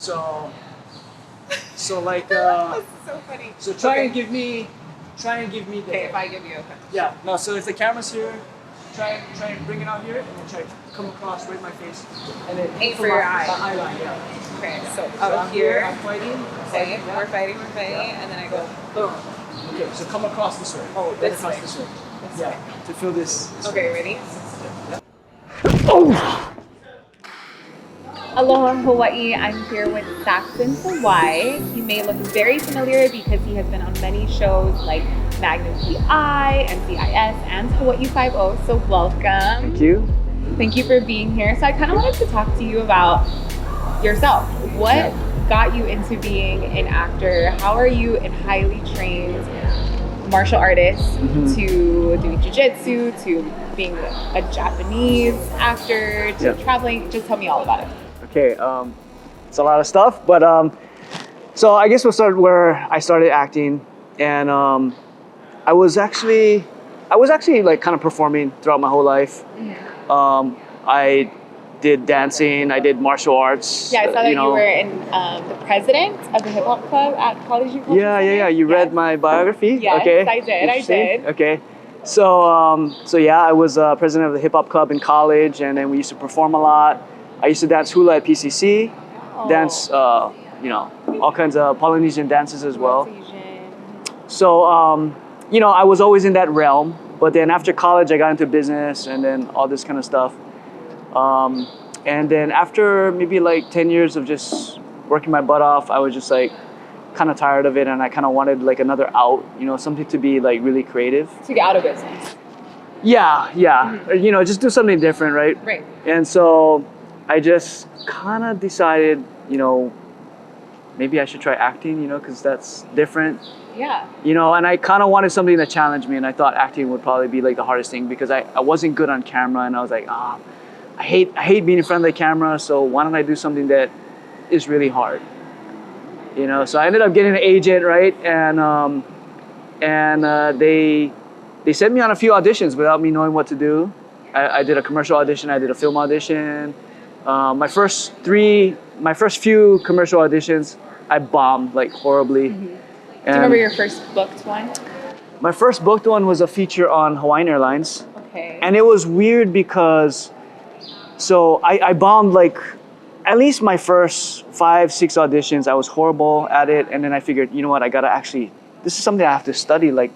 So, so like, This is so funny. so try and give me the. Okay, if I give you okay. Yeah. No. So if the camera's here, try and bring it out here, and then try to come across right in my face, and then Aim from for your my eye. eye line. Yeah. Okay, so So out here. I'm fighting. Okay, yeah. we're fighting, and then I go. Boom. Okay. So come across this way. Oh, Right this across way. this way. This Yeah. way. To feel this. Okay, ready? Oh. Aloha Hawaii, I'm here with Saxon Sawai. You may look very familiar because he has been on many shows like Magnum PI, NCIS, and Hawaii 5-0, so welcome. Thank you. Thank you for being here. So I kind of wanted to talk to you about yourself. What got you into being an actor? How are you a highly trained martial artist to doing jiu-jitsu, to being a Japanese actor, to traveling? Just tell me all about it. Okay, it's a lot of stuff, but so I guess we'll start where I started acting, and I was actually like kind of performing throughout my whole life. I did dancing, I did martial arts. Yeah, I saw that you were in the president of the hip hop club at College U. Yeah. You read my biography? Yes, okay. I did. Interesting. Okay. So yeah, I was president of the hip hop club in college, and then we used to perform a lot. I used to dance hula at PCC, dance, all kinds of Polynesian dances as well. So, I was always in that realm. But then after college, I got into business and then all this kind of stuff. And then after maybe like 10 years of just working my butt off, I was just like kind of tired of it, and I kind of wanted like another out, something to be like really creative. To get out of business. Yeah. Just do something different, right? Right. And so I just kind of decided, maybe I should try acting, because that's different. Yeah. And I kind of wanted something that challenged me, and I thought acting would probably be like the hardest thing because I wasn't good on camera, and I was like, I hate being in front of the camera, so why don't I do something that is really hard? So I ended up getting an agent, right? And they sent me on a few auditions without me knowing what to do. I did a commercial audition, I did a film audition. My first few commercial auditions, I bombed like horribly. Do you remember your first booked one? My first booked one was a feature on Hawaiian Airlines. Okay. And it was weird because, so I bombed like at least my first 5-6 auditions. I was horrible at it. And then I figured, you know what, this is something I have to study. Like,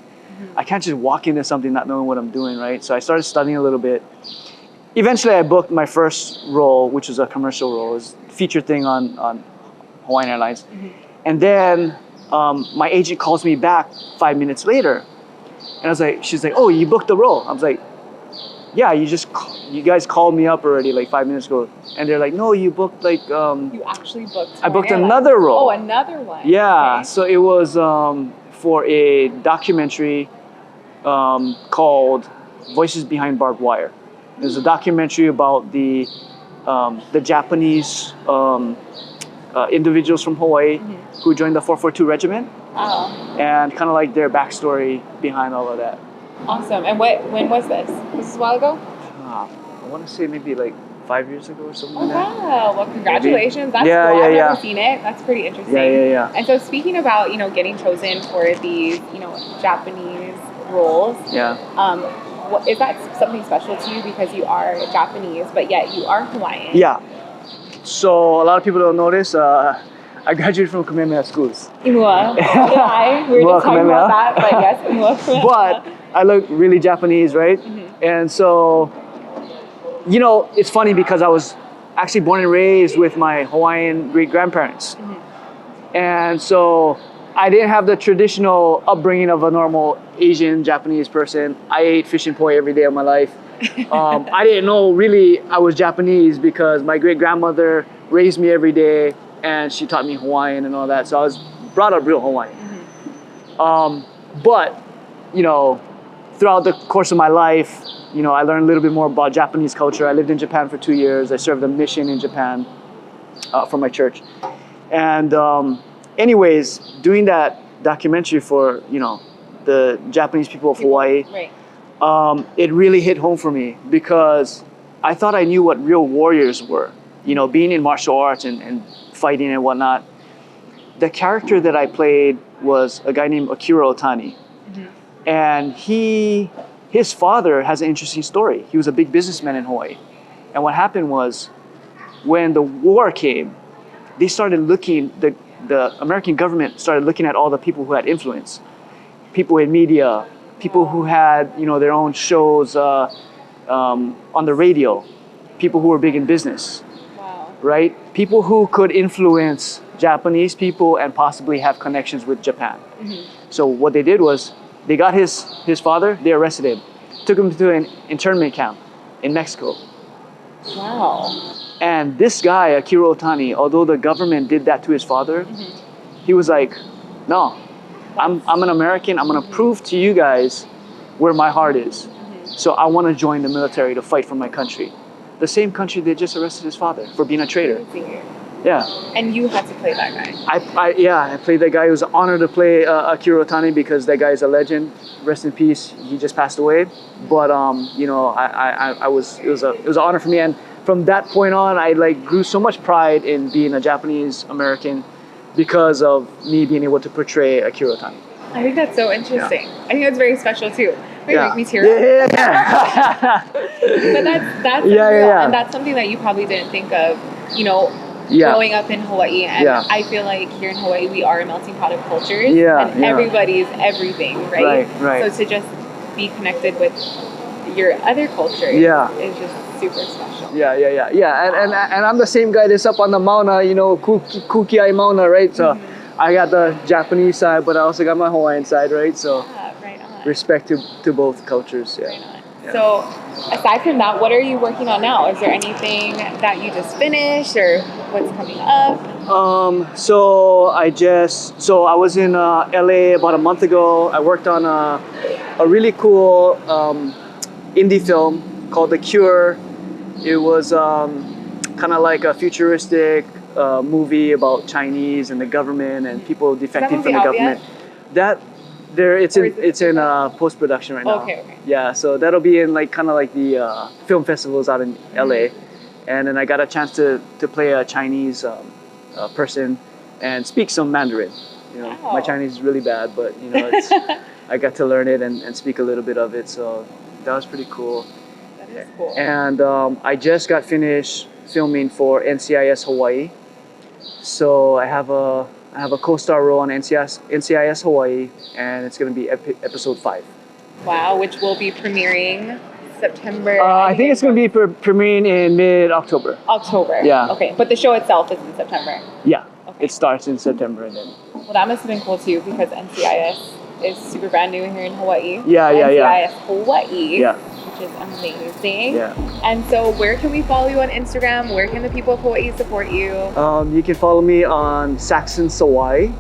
I can't just walk into something not knowing what I'm doing, right? So I started studying a little bit. Eventually, I booked my first role, which was a commercial role. It was a featured thing on Hawaiian Airlines. And then my agent calls me back 5 minutes later. And I was like, she's like, oh, you booked the role. I was like, yeah, you guys called me up already like 5 minutes ago. And they're like, no, you booked like... you actually booked I booked Hawaiian another Airlines. role. Oh, another one. Yeah, Okay. so it was for a documentary called Voices Behind Barbed Wire. There's a documentary about the Japanese individuals from Hawaii who joined the 442 Regiment, and kind of like their backstory behind all of that. Awesome. And when was this? Was this a while ago? I want to say maybe like 5 years ago or something Oh, like that. wow. Well, congratulations. That's Yeah, cool. yeah, I've yeah. never seen it. That's pretty interesting. Yeah. And so speaking about, getting chosen for these, Japanese roles, is that something special to you because you are Japanese, but yet you are Hawaiian? Yeah. So a lot of people don't notice, I graduated from Kamehameha schools. Imua. Yeah, we were just talking about that, but yes, Imua. But I look really Japanese, right? And so, it's funny because I was actually born and raised with my Hawaiian great-grandparents. And so I didn't have the traditional upbringing of a normal Asian Japanese person. I ate fish and poi every day of my life. I didn't know really I was Japanese because my great-grandmother raised me every day and she taught me Hawaiian and all that. So I was brought up real Hawaiian. But, throughout the course of my life, I learned a little bit more about Japanese culture. I lived in Japan for 2 years. I served a mission in Japan for my church. And anyways, doing that documentary for, the Japanese people of Hawaii, it really hit home for me because I thought I knew what real warriors were. Being in martial arts and fighting and whatnot. The character that I played was a guy named Akira Otani. And his father has an interesting story. He was a big businessman in Hawaii. And what happened was, when the war came, they started looking, the American government started looking at all the people who had influence. People in media, people who had, you know, their own shows on the radio, people who were big in business, right? People who could influence Japanese people and possibly have connections with Japan. So what they did was, they got his father, they arrested him, took him to an internment camp in Mexico. Wow. And this guy, Akira Otani, although the government did that to his father, he was like, no, I'm an American. I'm going to prove to you guys where my heart is. So I want to join the military to fight for my country. The same country that just arrested his father for being a traitor. Yeah. And you had to play that guy. I played that guy. It was an honor to play Akira Otani because that guy is a legend. Rest in peace. He just passed away. But you know, it was an honor for me. And from that point on, I like grew so much pride in being a Japanese American because of me being able to portray Akira Otani. I think that's so interesting. I think that's very special too. Make me tear up. Yeah. But that's unreal. And that's something that you probably didn't think of, you know, growing up in Hawaii. And I feel like here in Hawaii, we are a melting pot of cultures. And everybody's everything, right? Right. So to just be connected with your other culture is just super special. And I'm the same guy that's up on the Mauna, you know, Kukiai Mauna, right? So I got the Japanese side, but I also got my Hawaiian side, right? So respect to both cultures. So aside from that, what are you working on now? Is there anything that you just finished or what's coming up? So I was in LA about a month ago. I worked on a really cool indie film called The Cure. It was kind of like a futuristic movie about Chinese and the government and people defecting from the government. It's in post production right now. Okay. Yeah, so that'll be in like kind of like the film festivals out in LA, and then I got a chance to play a Chinese person and speak some Mandarin. You know, my Chinese is really bad, but you know, I got to learn it and speak a little bit of it, so that was pretty cool. That is cool. And I just got finished filming for NCIS Hawaii, so I have a co-star role on NCIS Hawaii, and it's going to be episode 5. Wow, which will be premiering September. I think it's going to be premiering in mid-October. October. Yeah. Okay, but the show itself is in September. Yeah. Okay. It starts in September and then. Well, that must have been cool too because NCIS is super brand new here in Hawaii. NCIS Hawaii. Yeah. Which is amazing. Yeah. And so, where can we follow you on Instagram? Where can the people of Hawaii support you? You can follow me on Saxon Sawai.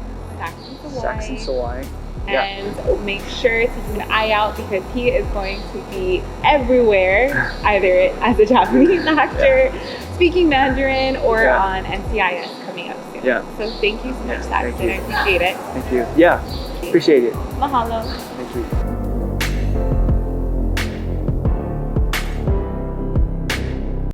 Saxon Sawai. And make sure to keep an eye out because he is going to be everywhere, either as a Japanese actor, speaking Mandarin, or on NCIS coming up soon. Yeah. So thank you so much, Saxon. I appreciate it. Thank you. Yeah, appreciate it. Mahalo. Thank you.